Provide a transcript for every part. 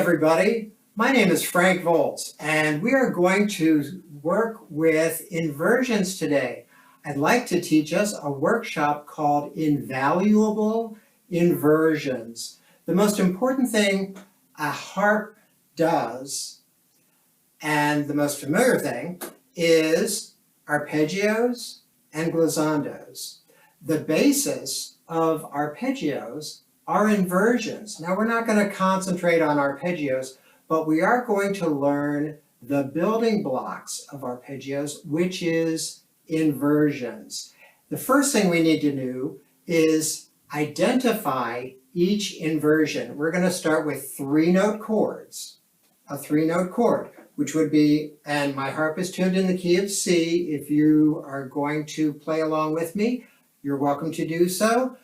everybody. My name is Frank Voltz, and we are going to work with inversions today. I'd like to teach us a workshop called Invaluable Inversions. The most important thing a harp does, and the most familiar thing, is arpeggios and glissandos. The basis of arpeggios are inversions. Now, we're not going to concentrate on arpeggios, but we are going to learn the building blocks of arpeggios, which is inversions. The first thing we need to do is identify each inversion. We're going to start with three-note chords. A three-note chord, which would be, and my harp is tuned in the key of C. If you are going to play along with me, you're welcome to do so.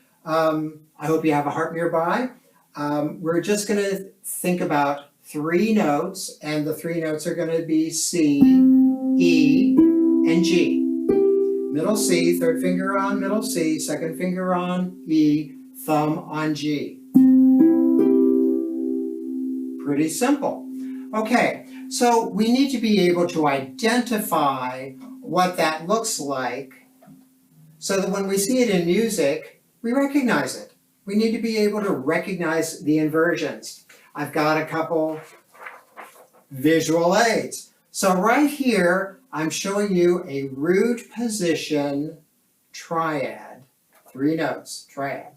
I hope you have a harp nearby. We're just going to think about three notes, and the three notes are going to be C, E, and G. Middle C, third finger on middle C, second finger on E, thumb on G. Pretty simple. Okay, so we need to be able to identify what that looks like so that when we see it in music, we recognize it. We need to be able to recognize the inversions. I've got a couple visual aids. So right here, I'm showing you a root position triad, three notes, triad.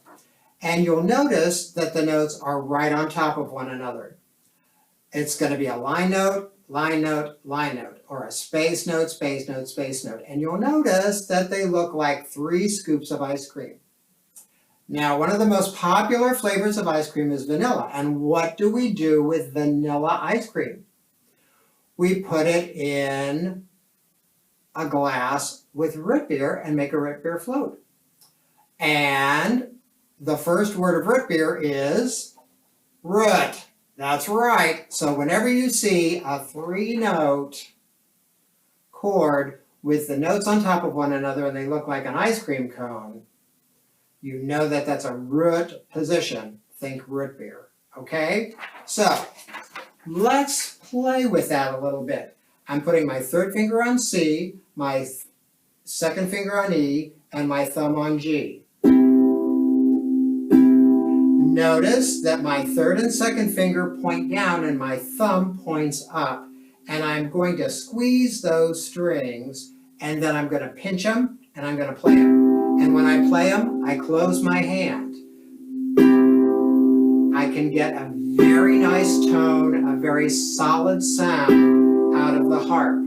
And you'll notice that the notes are right on top of one another. It's going to be a line note, line note, line note, or a space note, space note, space note. And you'll notice that they look like 3 scoops of ice cream. Now, one of the most popular flavors of ice cream is vanilla. And what do we do with vanilla ice cream? We put it in a glass with root beer and make a root beer float. And the first word of root beer is root. That's right. So whenever you see a three-note chord with the notes on top of one another and they look like an ice cream cone, you know that that's a root position. Think root beer, okay? So let's play with that a little bit. I'm putting my third finger on C, my second finger on E, and my thumb on G. Notice that my third and second finger point down and my thumb points up. And I'm going to squeeze those strings, and then I'm going to pinch them, and I'm going to play them. And when I play them, I close my hand. I can get a very nice tone, a very solid sound out of the harp.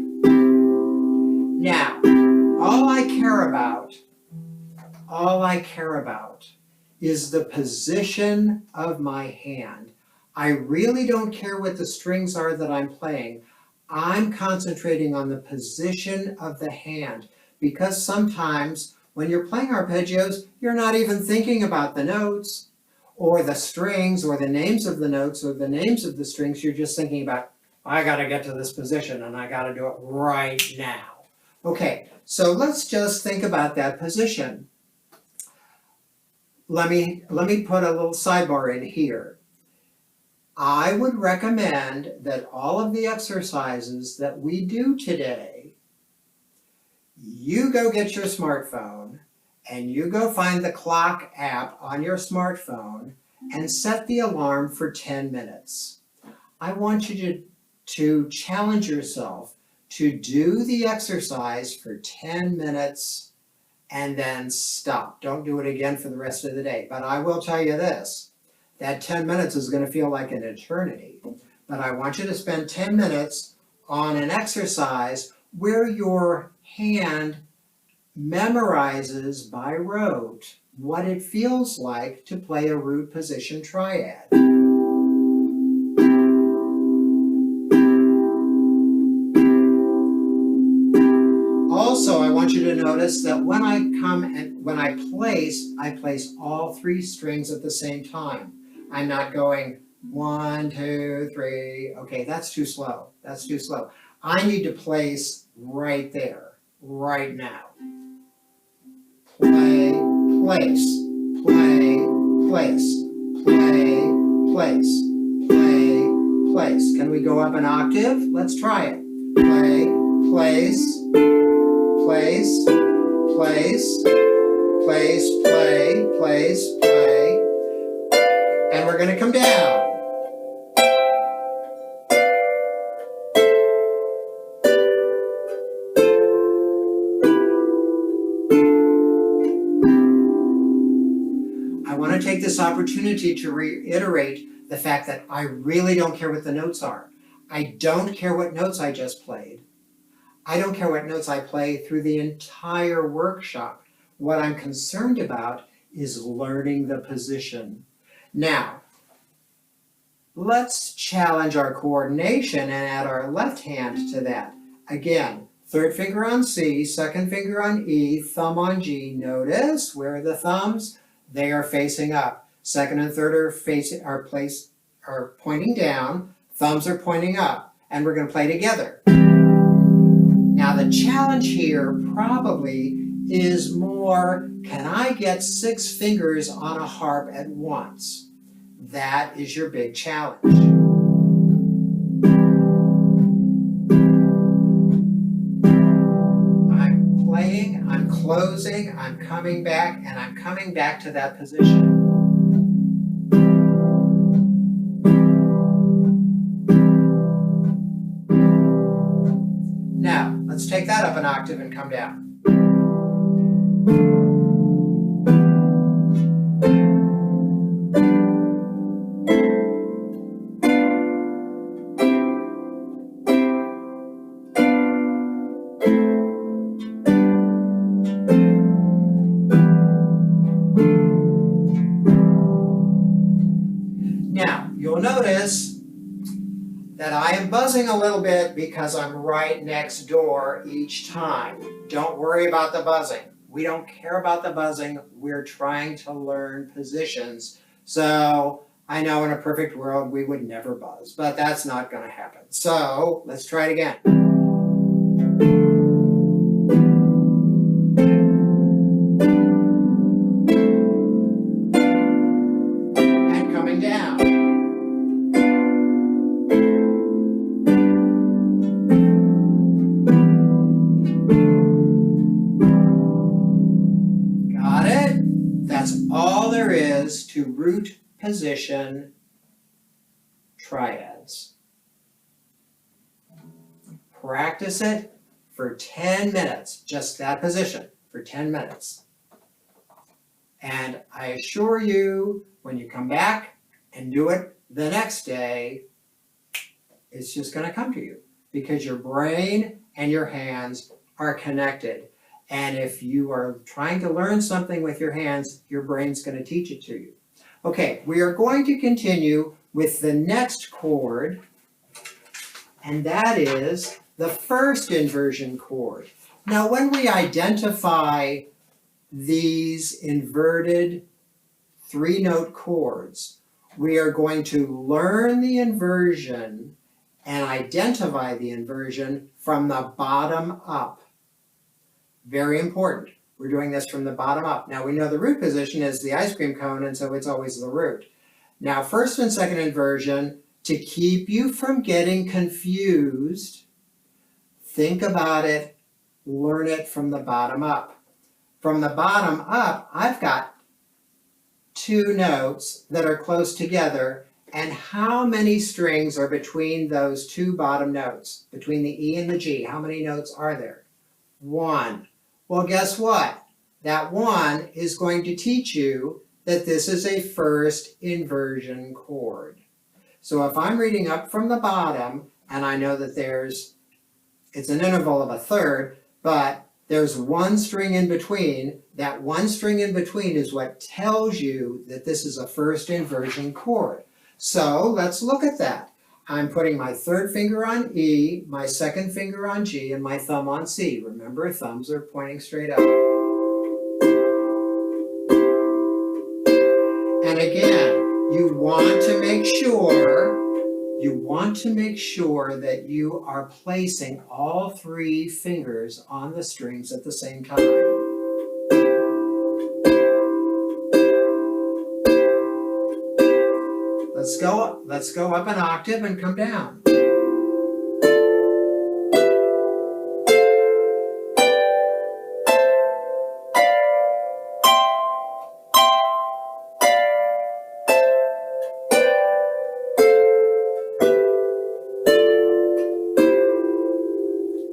Now, all I care about is the position of my hand. I really don't care what the strings are that I'm playing. I'm concentrating on the position of the hand, because sometimes when you're playing arpeggios, you're not even thinking about the notes or the strings or the names of the notes or the names of the strings. You're just thinking about, I got to get to this position and I got to do it right now. Okay, so let's just think about that position. Let me put a little sidebar in here. I would recommend that all of the exercises that we do today, you go get your smartphone and you go find the clock app on your smartphone and set the alarm for 10 minutes. I want you to challenge yourself to do the exercise for 10 minutes and then stop. Don't do it again for the rest of the day. But I will tell you this, that 10 minutes is going to feel like an eternity. But I want you to spend 10 minutes on an exercise where your hand memorizes by rote what it feels like to play a root position triad. Also, I want you to notice that when I come and when I place all 3 strings at the same time. I'm not going 1, 2, 3. Okay, that's too slow. That's too slow. I need to place right there, right now. Play, place, play, place, play, place, play, place. Can we go up an octave? Let's try it. Play, place, place, place, place, play, place, play. And we're going to come down. I want to take this opportunity to reiterate the fact that I really don't care what the notes are. I don't care what notes I just played. I don't care what notes I play through the entire workshop. What I'm concerned about is learning the position. Now, let's challenge our coordination and add our left hand to that. Again, third finger on C, second finger on E, thumb on G. Notice where are the thumbs? They are facing up. Second and third are pointing down. Thumbs are pointing up. And we're going to play together. Now the challenge here probably is more, can I get 6 fingers on a harp at once? That is your big challenge. I'm playing, I'm closing, I'm coming back, and I'm coming back to that position. Now, let's take that up an octave and come down. Now, you'll notice that I am buzzing a little bit because I'm right next door each time. Don't worry about the buzzing. We don't care about the buzzing. We're trying to learn positions. So I know in a perfect world we would never buzz, but that's not going to happen. So let's try it again. And coming down. Got it? That's all there is to root position triads. Practice it for 10 minutes, just that position for 10 minutes. And I assure you, when you come back and do it the next day, it's just going to come to you because your brain and your hands are connected. And if you are trying to learn something with your hands, your brain's going to teach it to you. Okay, we are going to continue with the next chord, and that is the first inversion chord. Now, when we identify these inverted 3-note chords, we are going to learn the inversion and identify the inversion from the bottom up. Very important. We're doing this from the bottom up. Now we know the root position is the ice cream cone, and so it's always the root. Now first and second inversion, to keep you from getting confused, think about it, learn it from the bottom up. From the bottom up, I've got 2 notes that are close together, and how many strings are between those 2 bottom notes? Between the E and the G, how many notes are there? 1. Well, guess what? That 1 is going to teach you that this is a first inversion chord. So if I'm reading up from the bottom, and I know that it's an interval of a third, but there's 1 string in between, that 1 string in between is what tells you that this is a first inversion chord. So let's look at that. I'm putting my third finger on E, my second finger on G, and my thumb on C. Remember, thumbs are pointing straight up. And again, you want to make sure that you are placing all 3 fingers on the strings at the same time. Let's let's go up an octave and come down.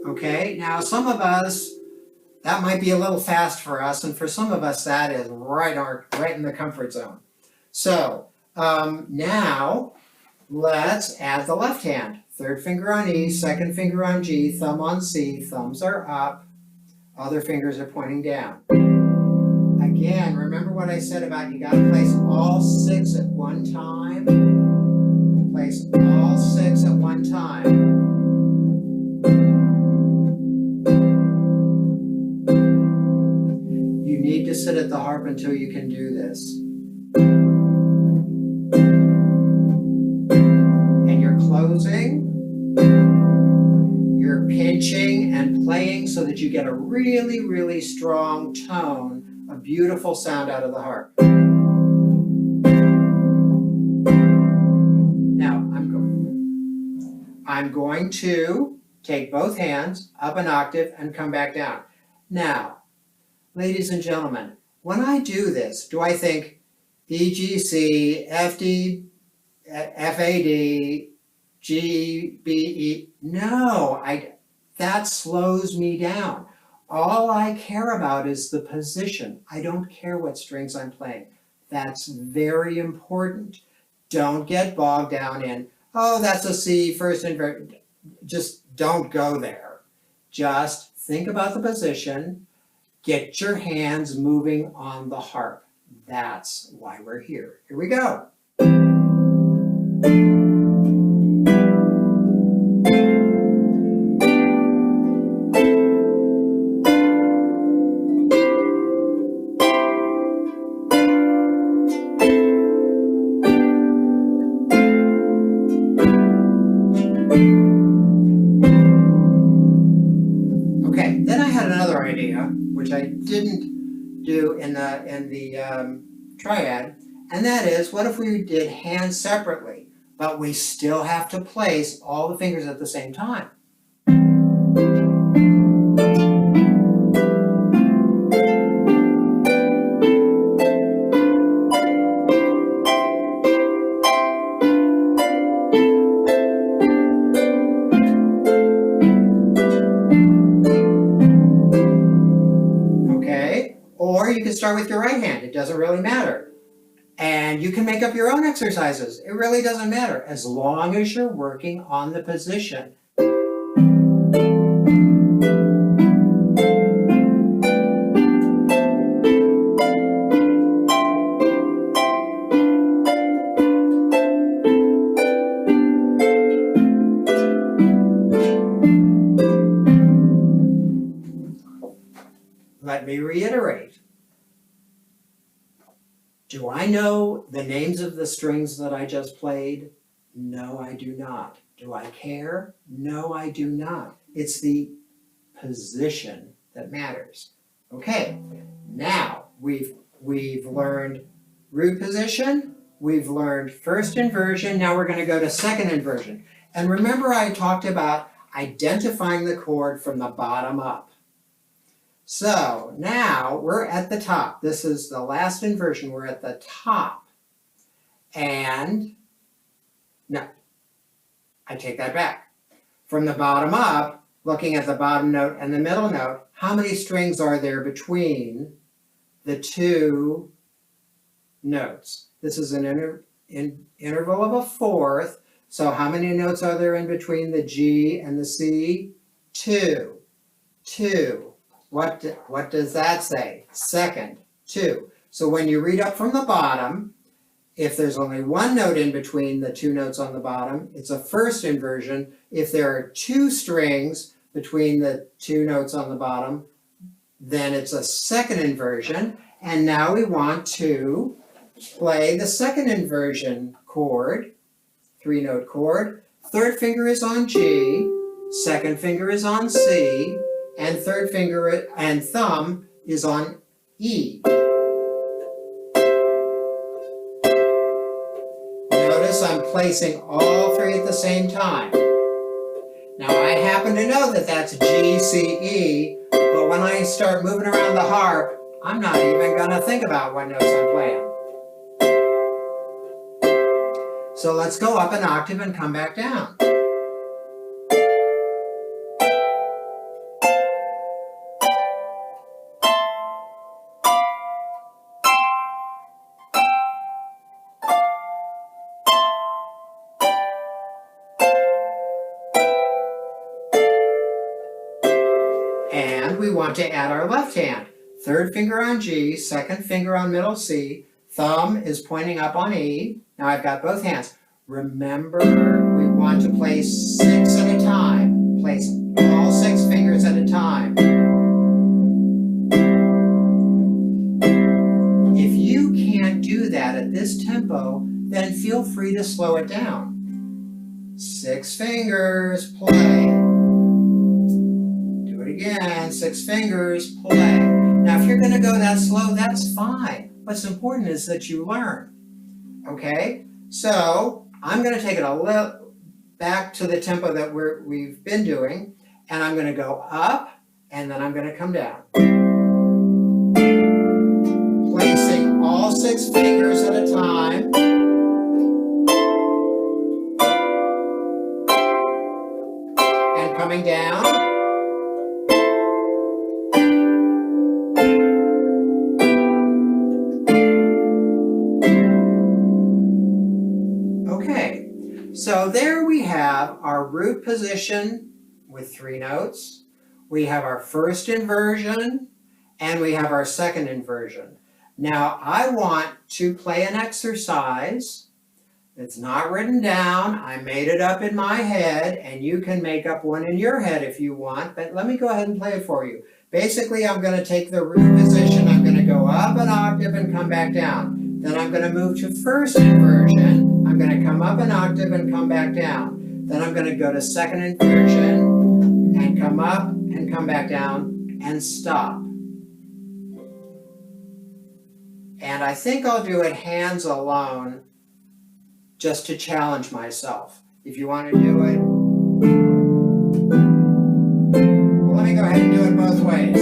Okay, now some of us, that might be a little fast for us, and for some of us that is right in the comfort zone. So now let's add the left hand. Third finger on E, second finger on G, thumb on C, thumbs are up, other fingers are pointing down. Again, remember what I said about you gotta place all 6 at one time? Place all 6 at one time. You need to sit at the harp until you can do this. And you're closing, you're pinching and playing so that you get a really, really strong tone, a beautiful sound out of the harp. Now, I'm going to take both hands up an octave and come back down. Now, ladies and gentlemen, when I do this, do I think E, G, C, F, D, F, A, D, G, B, E? No, that slows me down. All I care about is the position. I don't care what strings I'm playing. That's very important. Don't get bogged down in, oh, that's a C, first inversion. Just don't go there. Just think about the position. Get your hands moving on the harp. That's why we're here. Here we go. Okay, then I had another idea, which I didn't do in the triad, and that is, what if we did hands separately, but we still have to place all the fingers at the same time? Or you can start with your right hand. It doesn't really matter. And you can make up your own exercises. It really doesn't matter, as long as you're working on the position. Let me reiterate. Do I know the names of the strings that I just played? No, I do not. Do I care? No, I do not. It's the position that matters. Okay, now we've learned root position, we've learned first inversion, now we're going to go to second inversion. And remember I talked about identifying the chord from the bottom up. So now we're at the top. This is the last inversion. We're at the top. And no, I take that back. From the bottom up, looking at the bottom note and the middle note, how many strings are there between the two notes? This is an interval of a fourth. So how many notes are there in between the G and the C? 2. 2. What does that say? Second, 2. So when you read up from the bottom, if there's only one note in between the two notes on the bottom, it's a first inversion. If there are 2 strings between the 2 notes on the bottom, then it's a second inversion. And now we want to play the second inversion chord, 3-note chord. Third finger is on G, second finger is on C, and third finger and thumb is on E. Notice I'm placing all three at the same time. Now I happen to know that that's G, C, E, but when I start moving around the harp, I'm not even going to think about what notes I'm playing. So let's go up an octave and come back down. And we want to add our left hand. Third finger on G, second finger on middle C, thumb is pointing up on E. Now I've got both hands. Remember, we want to play 6 at a time. Place all 6 fingers at a time. If you can't do that at this tempo, then feel free to slow it down. 6 fingers, play. Do it again, 6 fingers, play. Now if you're going to go that slow, that's fine. What's important is that you learn. Okay? So I'm going to take it a little back to the tempo that we've been doing, and I'm going to go up, and then I'm going to come down. Placing all 6 fingers at a time. And coming down. So there we have our root position with 3 notes. We have our first inversion, and we have our second inversion. Now I want to play an exercise. It's not written down. I made it up in my head, and you can make up one in your head if you want, but let me go ahead and play it for you. Basically, I'm going to take the root position. I'm going to go up an octave and come back down. Then I'm going to move to first inversion. I'm going to come up an octave and come back down. Then I'm going to go to second inversion and come up and come back down and stop. And I think I'll do it hands alone just to challenge myself. If you want to do it, well, let me go ahead and do it both ways.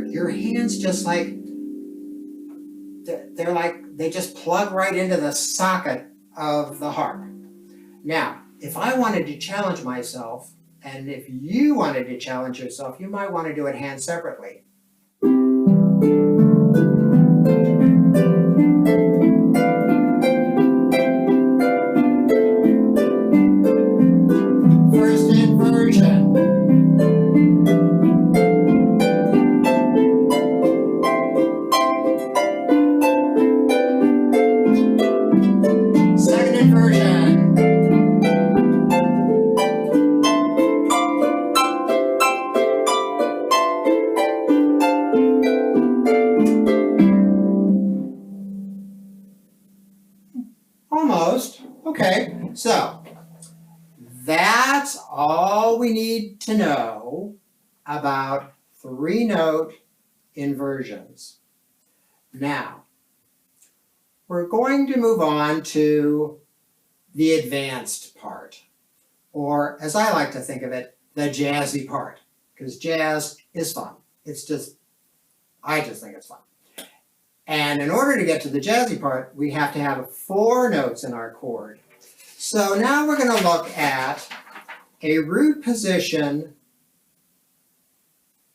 Your hands just they just plug right into the socket of the harp. Now, if I wanted to challenge myself, and if you wanted to challenge yourself, you might want to do it hand separately. First inversion. Almost. Okay, so that's all we need to know about 3-note inversions. Now, we're going to move on to the advanced part, or as I like to think of it, the jazzy part, because jazz is fun. I just think it's fun. And in order to get to the jazzy part, we have to have 4 notes in our chord. So now we're going to look at a root position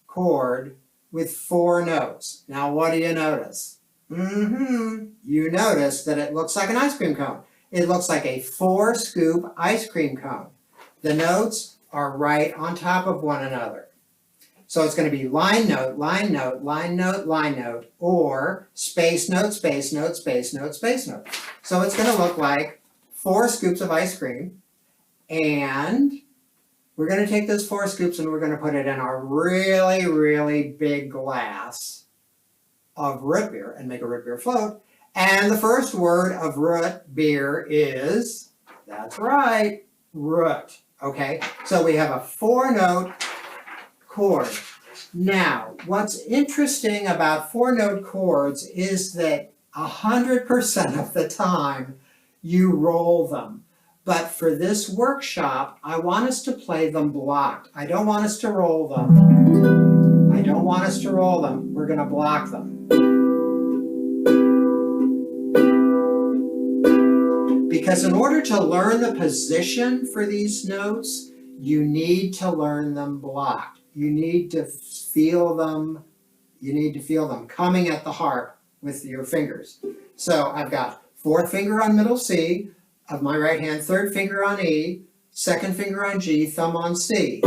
chord with 4 notes. Now what do you notice? You notice that it looks like an ice cream cone. it looks like a 4-scoop ice cream cone. The notes are right on top of one another. So it's going to be line note, line note, line note, line note, or space note, space note, space note, space note. So it's going to look like 4 scoops of ice cream, and we're going to take those 4 scoops and we're going to put it in a really, really big glass of root beer and make a root beer float. And the first word of root beer is, that's right, root. Okay, so we have a 4-note chord. Now, what's interesting about 4-note chords is that 100% of the time you roll them. But for this workshop, I want us to play them blocked. I don't want us to roll them. I don't want us to roll them. We're going to block them. Because in order to learn the position for these notes, you need to learn them blocked. You need to feel them. You need to feel them coming at the harp with your fingers. So I've got 4th finger on middle C of my right hand, 3rd finger on E, 2nd finger on G, thumb on C.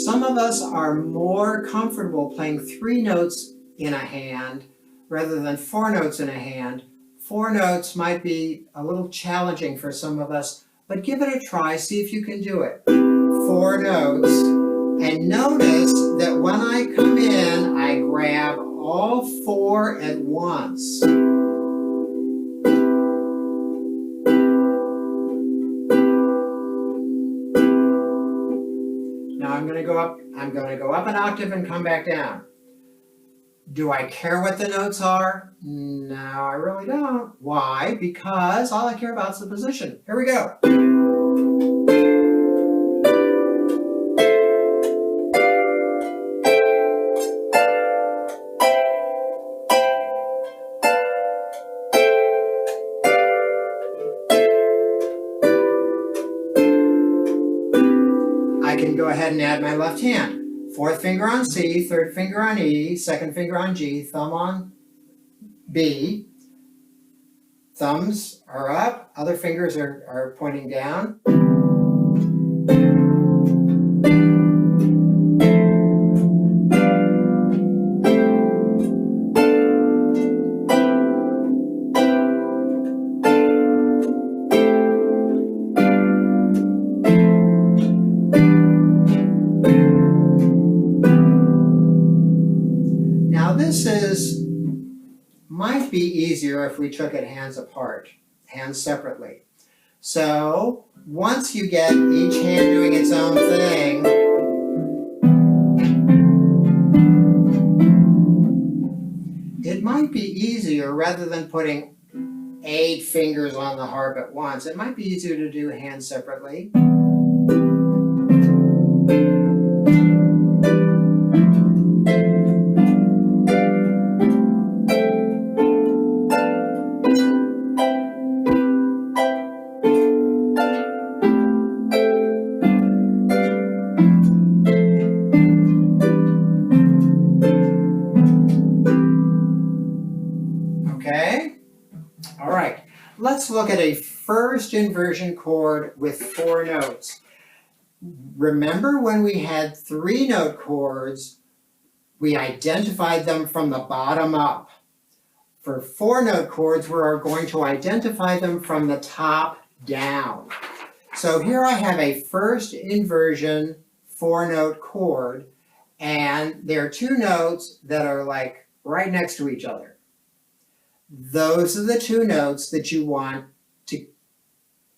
Some of us are more comfortable playing 3 notes in a hand rather than 4 notes in a hand. 4 notes might be a little challenging for some of us, but give it a try, see if you can do it. 4 notes, and notice that when I come in, I grab all 4 at once. Now I'm going to go up an octave and come back down. Do I care what the notes are? No, I really don't. Why? Because all I care about is the position. Here we go. I can go ahead and add my left hand. 4th finger on C, 3rd finger on E, 2nd finger on G, thumb on B. Thumbs are up, other fingers are pointing down. Might be easier if we took it hands apart, hands separately. So once you get each hand doing its own thing, it might be easier, rather than putting 8 fingers on the harp at once, it might be easier to do hands separately. Let's look at a first inversion chord with 4 notes. Remember when we had 3-note chords, we identified them from the bottom up. For 4-note chords, we're going to identify them from the top down. So here I have a first inversion 4-note chord, and there are 2 notes that are like right next to each other. Those are the 2 notes that you want to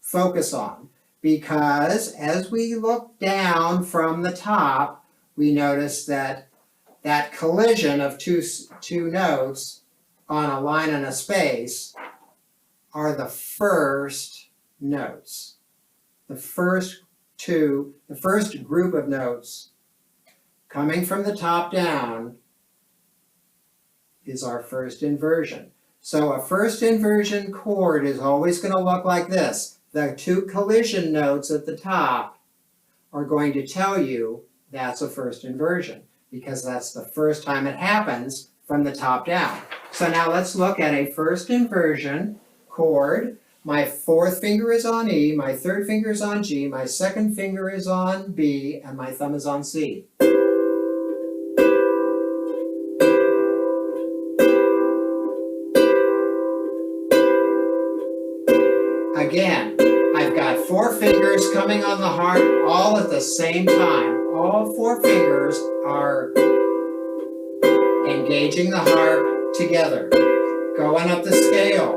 focus on, because as we look down from the top, we notice that that collision of two notes on a line and a space are the first notes. The first group of notes coming from the top down is our first inversion. So a first inversion chord is always going to look like this. The 2 collision notes at the top are going to tell you that's a first inversion. because that's the first time it happens from the top down. So now let's look at a first inversion chord. My fourth finger is on E, my third finger is on G, my second finger is on B, and my thumb is on C. Again, I've got 4 fingers coming on the harp all at the same time. All 4 fingers are engaging the harp together, going up the scale.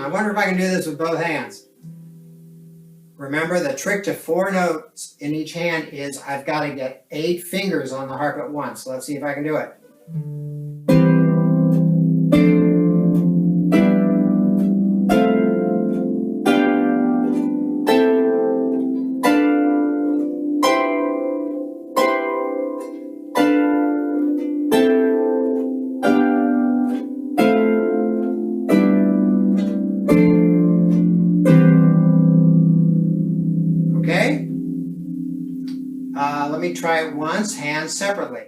I wonder if I can do this with both hands. Remember, the trick to 4 notes in each hand is I've got to get 8 fingers on the harp at once. Let's see if I can do it. Okay? Let me try it once, hands separately.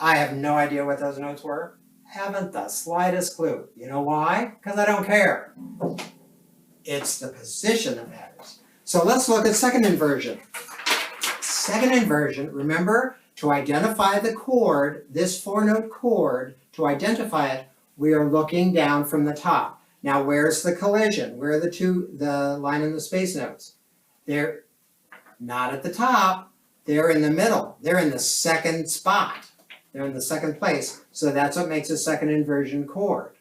I have no idea what those notes were. Haven't the slightest clue. You know why? Because I don't care. It's the position that matters. So let's look at second inversion. Second inversion, remember, to identify the chord, this 4-note chord, to identify it, we are looking down from the top. Now where's the collision? Where are the line and the space notes? They're not at the top, they're in the middle. They're in the second spot. They're in the second place. So that's what makes a second inversion chord.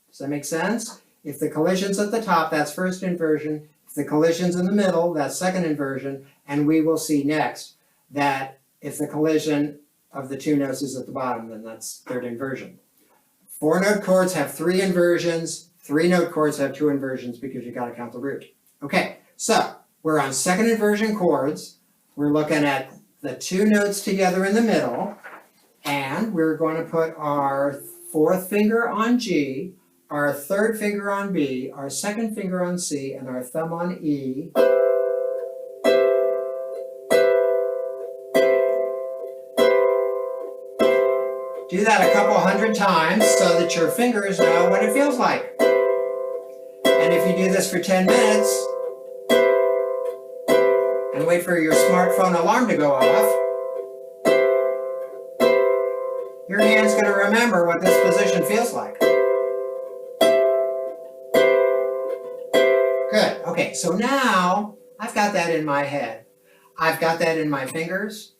Does that make sense? If the collision's at the top, that's first inversion. If the collision's in the middle, that's second inversion. And we will see next that if the collision of the 2 notes is at the bottom, then that's third inversion. 4-note chords have 3 inversions. 3-note chords have 2 inversions because you've got to count the root. Okay, so we're on second inversion chords. We're looking at the 2 notes together in the middle. And we're going to put our 4th finger on G, our 3rd finger on B, our 2nd finger on C, and our thumb on E. Do that a couple 100 times so that your fingers know what it feels like. And if you do this for 10 minutes and wait for your smartphone alarm to go off, your hand's going to remember what this position feels like. Good. Okay, so now I've got that in my head. I've got that in my fingers,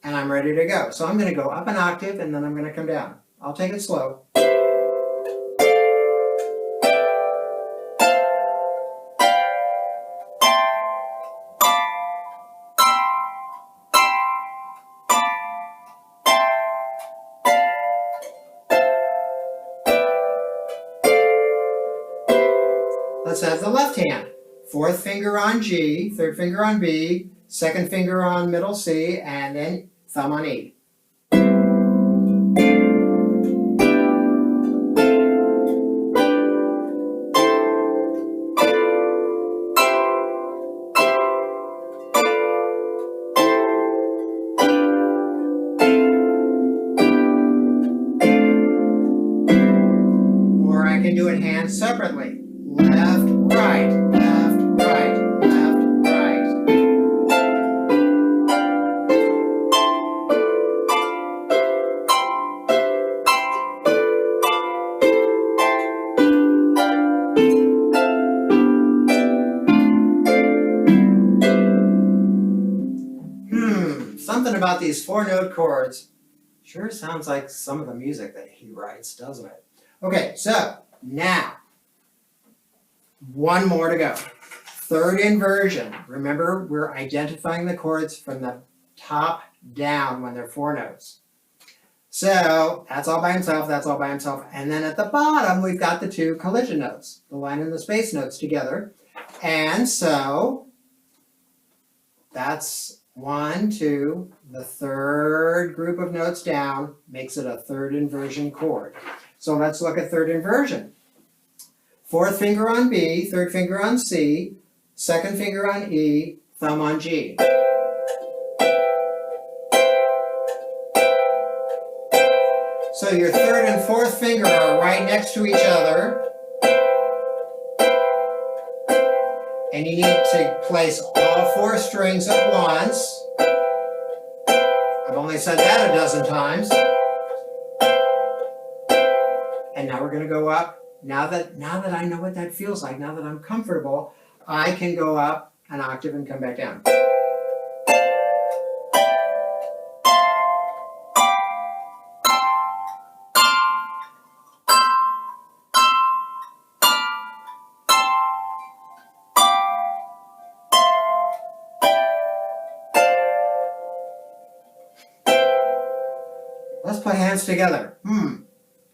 and I'm ready to go. So I'm going to go up an octave, and then I'm going to come down. I'll take it slow. Let's have the left hand. 4th finger on G, 3rd finger on B, 2nd finger on middle C, and then thumb on E. Or I can do it hands separately. Left, right, left, right, left, right. Something about these 4-note chords sure sounds like some of the music that he writes, doesn't it? Okay, so now One more to go. Third inversion. Remember, we're identifying the chords from the top down when they're 4 notes. So that's all by himself, that's all by himself. And then at the bottom, we've got the 2 collision notes, the line and the space notes together. And so that's 1, 2, the third group of notes down makes it a third inversion chord. So let's look at third inversion. 4th finger on B, 3rd finger on C, 2nd finger on E, thumb on G. So your 3rd and 4th finger are right next to each other. And you need to place all 4 strings at once. I've only said that a dozen times. And now we're going to go up. Now that I know what that feels like, now that I'm comfortable, I can go up an octave and come back down. Let's put hands together.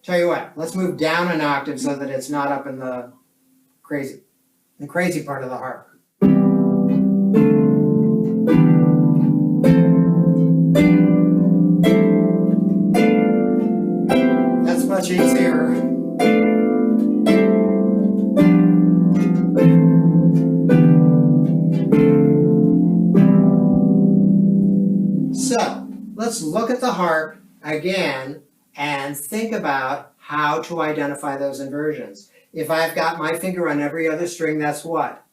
Tell you what, let's move down an octave so that it's not up in the crazy part of the harp. That's much easier. So, let's look at the harp again and think about how to identify those inversions. If I've got my finger on every other string, that's what?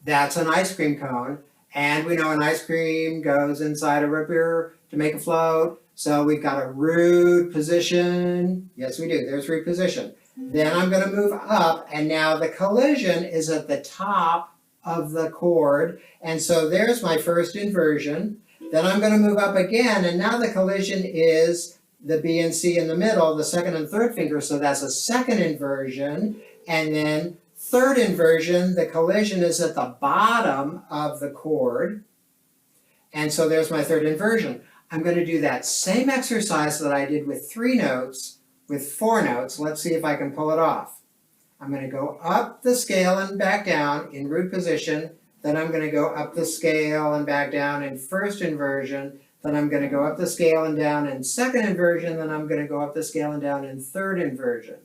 That's an ice cream cone. And we know an ice cream goes inside a root beer to make a float. So we've got a root position. Yes, we do. There's root position. Then I'm going to move up, and now the collision is at the top of the chord. And so there's my first inversion. Then I'm going to move up again, and now the collision is the B and C in the middle, the 2nd and 3rd finger, so that's a 2nd inversion. And then 3rd inversion, the collision is at the bottom of the chord. And so there's my 3rd inversion. I'm going to do that same exercise that I did with 3 notes, with 4 notes. Let's see if I can pull it off. I'm going to go up the scale and back down in root position. Then I'm going to go up the scale and back down in 1st inversion. Then I'm going to go up the scale and down in 2nd inversion. Then I'm going to go up the scale and down in 3rd inversion.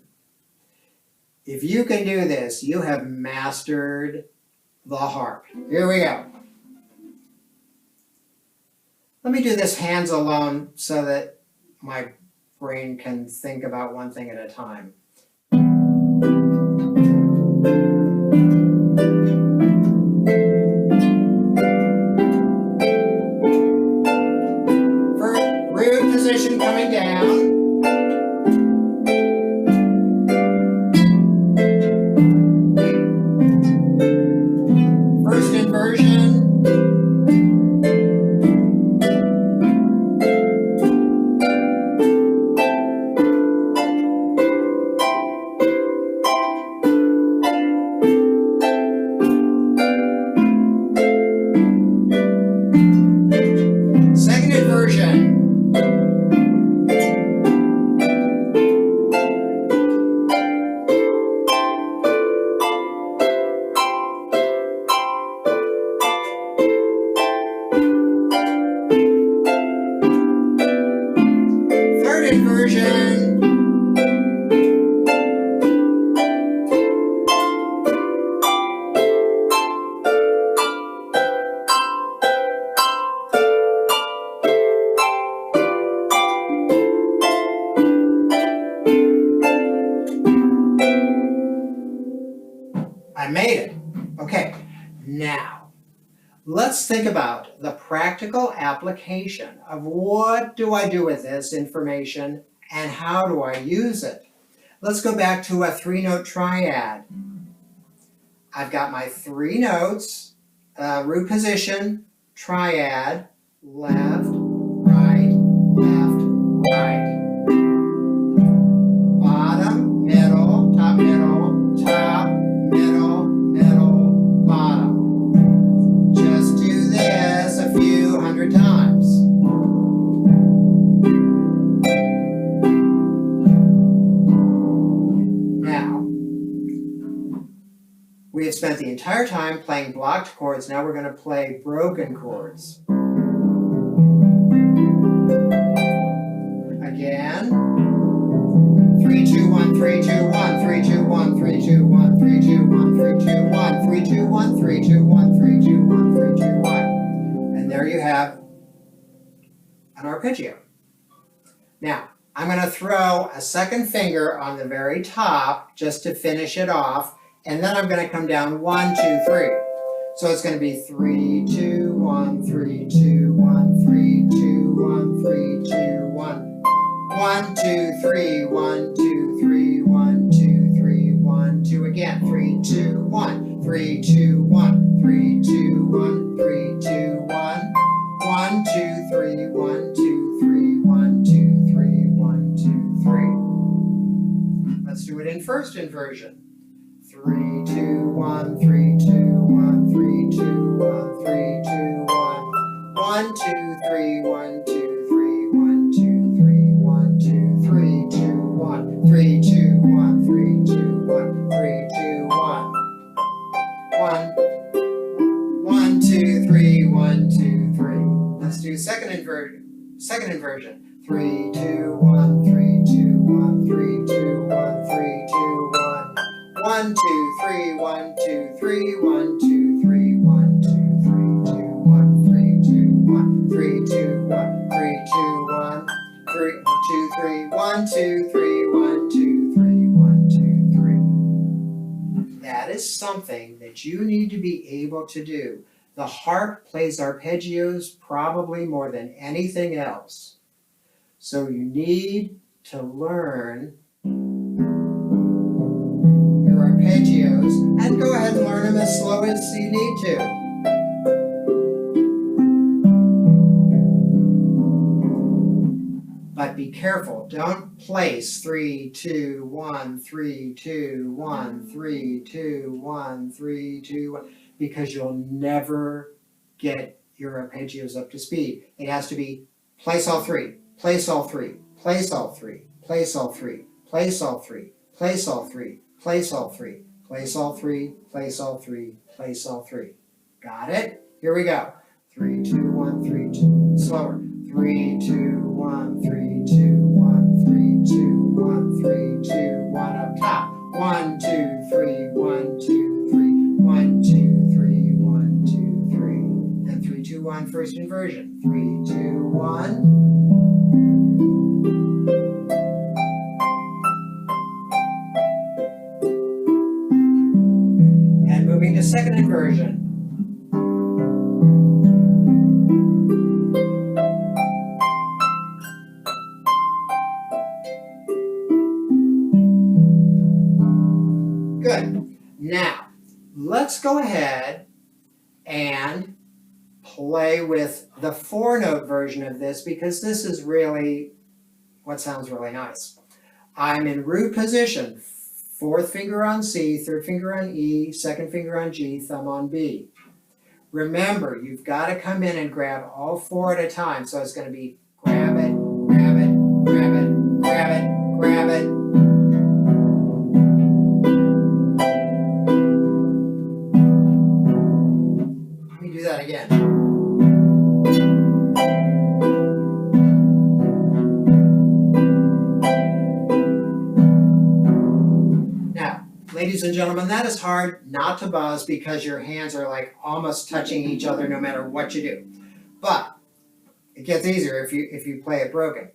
If you can do this, you have mastered the harp. Here we go. Let me do this hands alone so that my brain can think about one thing at a time. Root position coming down. First inversion. Second inversion. Inversion. I made it. Okay, now let's think about the practical application of what do I do with this information and how do I use it. Let's go back to a 3-note triad. I've got my 3 notes, root position, triad, left, right, bottom, middle, top, middle, top, middle, 100 times. Now, we have spent the entire time playing blocked chords. Now we're going to play broken chords. Again. 3, 2, 1, 3, 2, 1, 3, 2, 1, 3, 2, 1, 3, 2, 1, 3, 2, 1, 3, 2, 1, 3, 2, 1, 3, 2, 1, 3, 2, 1. And there you have an arpeggio. Now, I'm going to throw a second finger on the very top just to finish it off, and then I'm going to come down 1, 2, 3. So it's going to be 3, 2, 1, 3, 2, 1, 3, 2, 1, 3, 2, 1. 1, 2, 3, 1, 2, 3, 1, 2, 3, 1, 2. Again, 3, 2, 1, 3, 2, 1, 3, 2, 1, 3, 2, 1. 1, 2, 3, 1, 2, 3, 1, 2, 3, 1, 2, 3. Let's do it in first inversion. 3, 2, 1, 3, 2, 1, 3, 2, 1, 3, 2, 1. 1, 2, 3, 1, 2, 3, 1, 2, 3, 1, 2, 3, 2, 1, 3, 2, 1, 3, 2, 1, 3, 2, 1. 1, 1, 2, 3, 1, 2, 3. Let's do second inversion. 3, 2, 1, 3, 2, 1, 3, 2, 1, 3, 2, 1. 1, 2, 3, 1, 2, 3, 1, 2, 3, 1, 2, 3, 2, 1, 3, 2, 1, 3, 2, 1, 3, 2, 1, 3, 2, 3, 1, 2, 3, 1, 2, 3, 1, 2, 3. That is something that you need to be able to do. The harp plays arpeggios probably more than anything else. So you need to learn your arpeggios and go ahead and learn them as slow as you need to. But be careful, don't place 3, 2, 1, 3, 2, 1, 3, 2, 1, 3, 2, 1, because you'll never get your arpeggios up to speed. It has to be place all three, place all three, place all three, place all three, place all three, place all three, place all three, place all three, place all three, place all three. Got it? Here we go. 3, 2, 1, 3, 2. Slower. 3, 2, 1, 3, 2, 1, 3, 2, 1, 3, 2, 1 up top. 1, 2, 3, 1, 2, 3, 1, 2, 3, 1, 2, 3. And 3, 2, 1, first inversion. 3, 2, 1. And moving to second inversion. Good. Now, let's go ahead and play with the 4-note version of this, because this is really what sounds really nice. I'm in root position, 4th finger on C, 3rd finger on E, 2nd finger on G, thumb on B. Remember, you've got to come in and grab all 4 at a time, so it's going to be grab it, grab it, grab it, grab it, grab it. Do that again. Now, ladies and gentlemen, that is hard not to buzz because your hands are like almost touching each other no matter what you do. But it gets easier if you play it broken.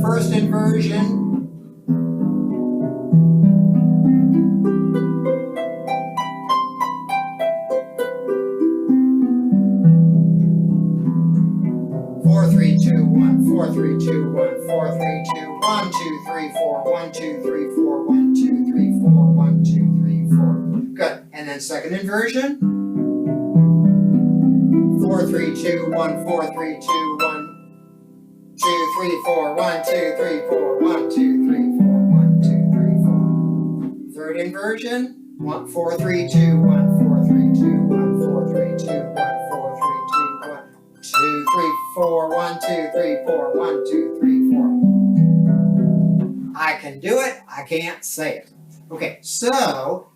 First inversion. Four, three, two, one, 4, 3, 2, 1, 4, 3, 2, 1, 2, 3, 4, 1, 2, 3, 4, 1, 2, 3, 4, 1, 2, 3, 4. Good. And then second inversion. 3, 2, 1, 4, 3, 2, 1, 2, 3, 4, 1, 2, 3, 4, 1, 2, 3, 4, 1, 2, 3, 4. Third inversion, 1, 4, 3, 2, 1, 4, 3, 2, 1, 4, 3, 2, 1, 4, 3, 2, 1, 2, 3, 4, 1, 2, 3, 4, 1, 2, 3, 4. I can do it, I can't say it. Okay, so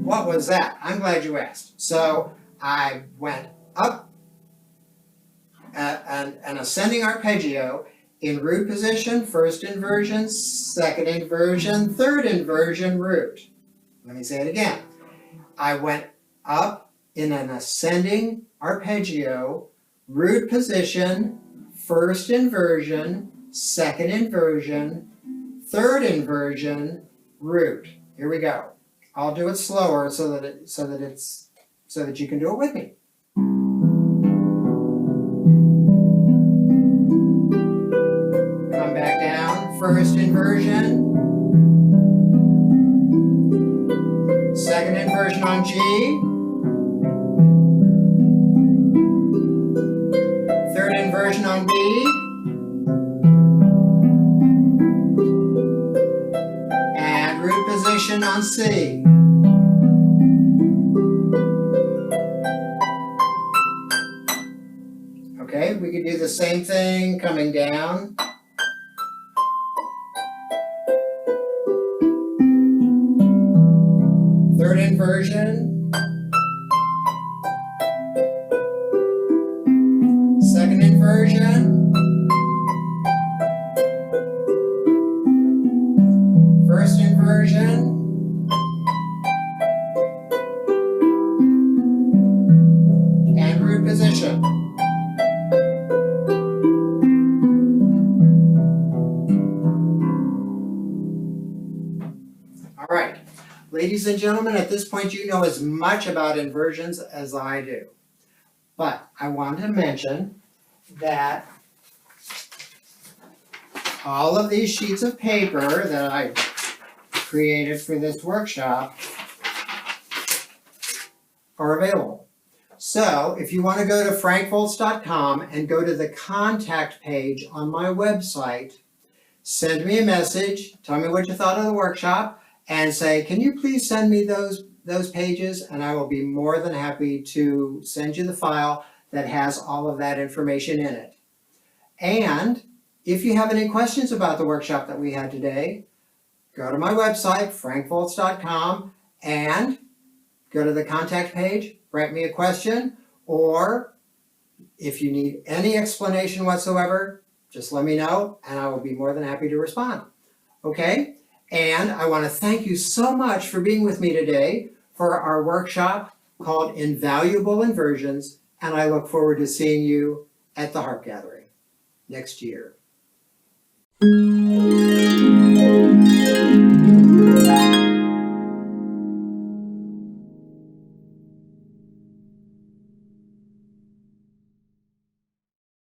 what was that? I'm glad you asked. So I went up an ascending arpeggio in root position, first inversion, second inversion, third inversion, root. Let me say it again. I went up in an ascending arpeggio, root position, first inversion, second inversion, third inversion, root. Here we go. I'll do it slower so that you can do it with me. Come back down, first inversion, second inversion on G, third inversion on B, and root position on C. Okay, we could do the same thing coming down. Third inversion. Second inversion. First inversion. And root position. All right. Ladies and gentlemen, at this point you know as much about inversions as I do. But I want to mention that all of these sheets of paper that I created for this workshop are available. So if you want to go to frankvoltz.com and go to the contact page on my website, send me a message, tell me what you thought of the workshop, and say, can you please send me those pages? And I will be more than happy to send you the file that has all of that information in it. And if you have any questions about the workshop that we had today, go to my website, frankvoltz.com, and go to the contact page, write me a question, or if you need any explanation whatsoever, just let me know, and I will be more than happy to respond. Okay? And I want to thank you so much for being with me today for our workshop called Invaluable Inversions, and I look forward to seeing you at the Harp Gathering next year.